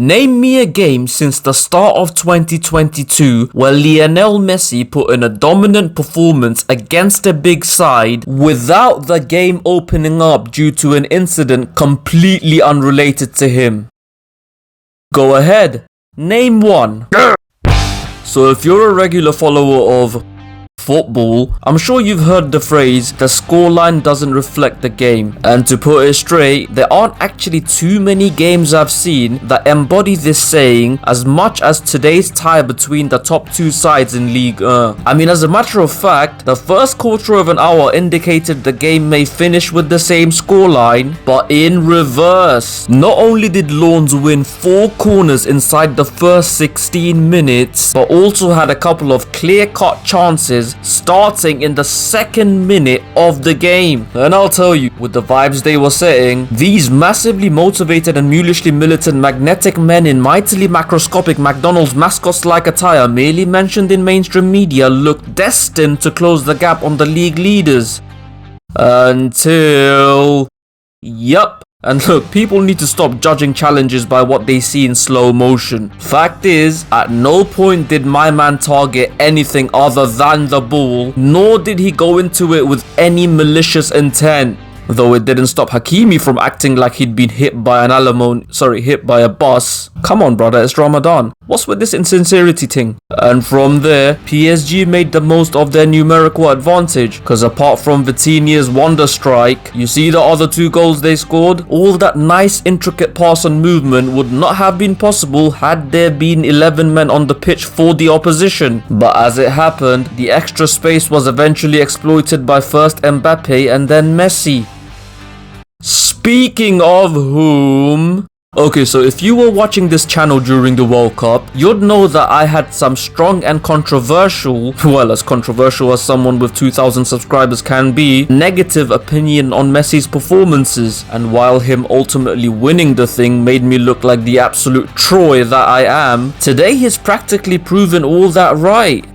Name me a game since the start of 2022 where Lionel Messi put in a dominant performance against a big side without the game opening up due to an incident completely unrelated to him. Go ahead, name one. So if you're a regular follower of football, I'm sure you've heard the phrase, the scoreline doesn't reflect the game. And to put it straight, there aren't actually too many games I've seen that embody this saying as much as today's tie between the top two sides in Ligue 1. I mean, as a matter of fact, the first quarter of an hour indicated the game may finish with the same scoreline, but in reverse. Not only did Lens win 4 corners inside the first 16 minutes, but also had a couple of clear-cut chances starting in the 2nd minute of the game. And I'll tell you, with the vibes they were setting, these massively motivated and mulishly militant magnetic men in mightily macroscopic McDonald's mascots-like attire merely mentioned in mainstream media looked destined to close the gap on the league leaders. Until... Yup. And look, people need to stop judging challenges by what they see in slow motion. Fact is, at no point did my man target anything other than the ball, nor did he go into it with any malicious intent. Though it didn't stop Hakimi from acting like he'd been hit by a bus. Come on, brother, it's Ramadan. What's with this insincerity thing? And from there, PSG made the most of their numerical advantage. Cause apart from Vitinha's wonder strike, you see the other 2 goals they scored? All that nice intricate pass and movement would not have been possible had there been 11 men on the pitch for the opposition. But as it happened, the extra space was eventually exploited by first Mbappe and then Messi. Speaking of whom... Okay, so if you were watching this channel during the World Cup, you'd know that I had some strong and controversial, well, as controversial as someone with 2,000 subscribers can be, negative opinion on Messi's performances. And while him ultimately winning the thing made me look like the absolute Troy that I am, today he's practically proven all that right.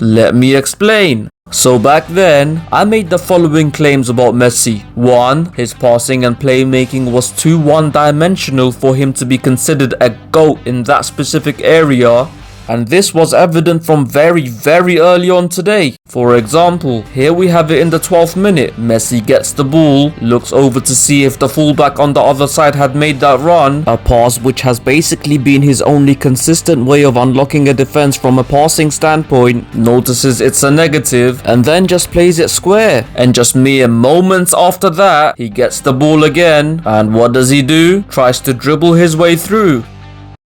Let me explain. So back then, I made the following claims about Messi. 1. His passing and playmaking was too one-dimensional for him to be considered a GOAT in that specific area. And this was evident from very early on today. For example, here we have it in the 12th minute. Messi gets the ball, looks over to see if the fullback on the other side had made that run. A pass which has basically been his only consistent way of unlocking a defense from a passing standpoint. Notices it's a negative and then just plays it square. And just mere moments after that, he gets the ball again. And what does he do? Tries to dribble his way through,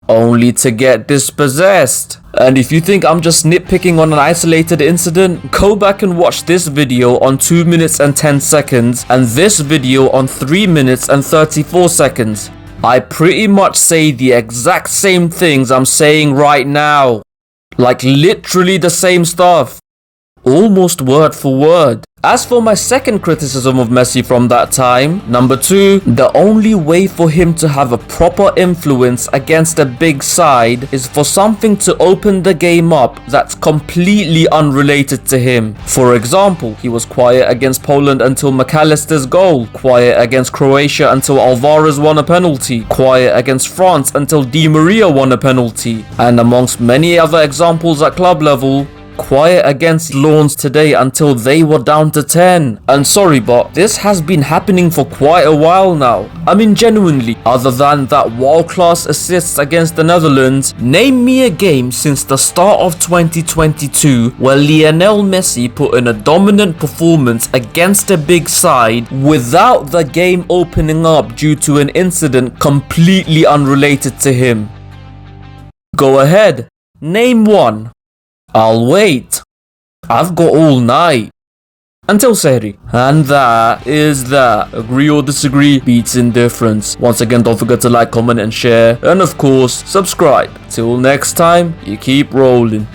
only to get dispossessed. And if you think I'm just nitpicking on an isolated incident, go back and watch this video on 2 minutes and 10 seconds and this video on 3 minutes and 34 seconds. I pretty much say the exact same things I'm saying right now. Like literally the same stuff. Almost word for word. As for my second criticism of Messi from that time, number 2, the only way for him to have a proper influence against a big side is for something to open the game up that's completely unrelated to him. For example, he was quiet against Poland until McAllister's goal, quiet against Croatia until Alvarez won a penalty, quiet against France until Di Maria won a penalty, and amongst many other examples at club level, quiet against Lens today until they were down to 10. And sorry, but this has been happening for quite a while now. I mean, genuinely, other than that world-class assists against the Netherlands, name me a game since the start of 2022 where Lionel Messi put in a dominant performance against a big side without the game opening up due to an incident completely unrelated to him. Go ahead, name one. I'll wait. I've got all night. Until Sehri. And that is that. Agree or disagree beats indifference. Once again, don't forget to like, comment and share. And of course, subscribe. Till next time, you keep rolling.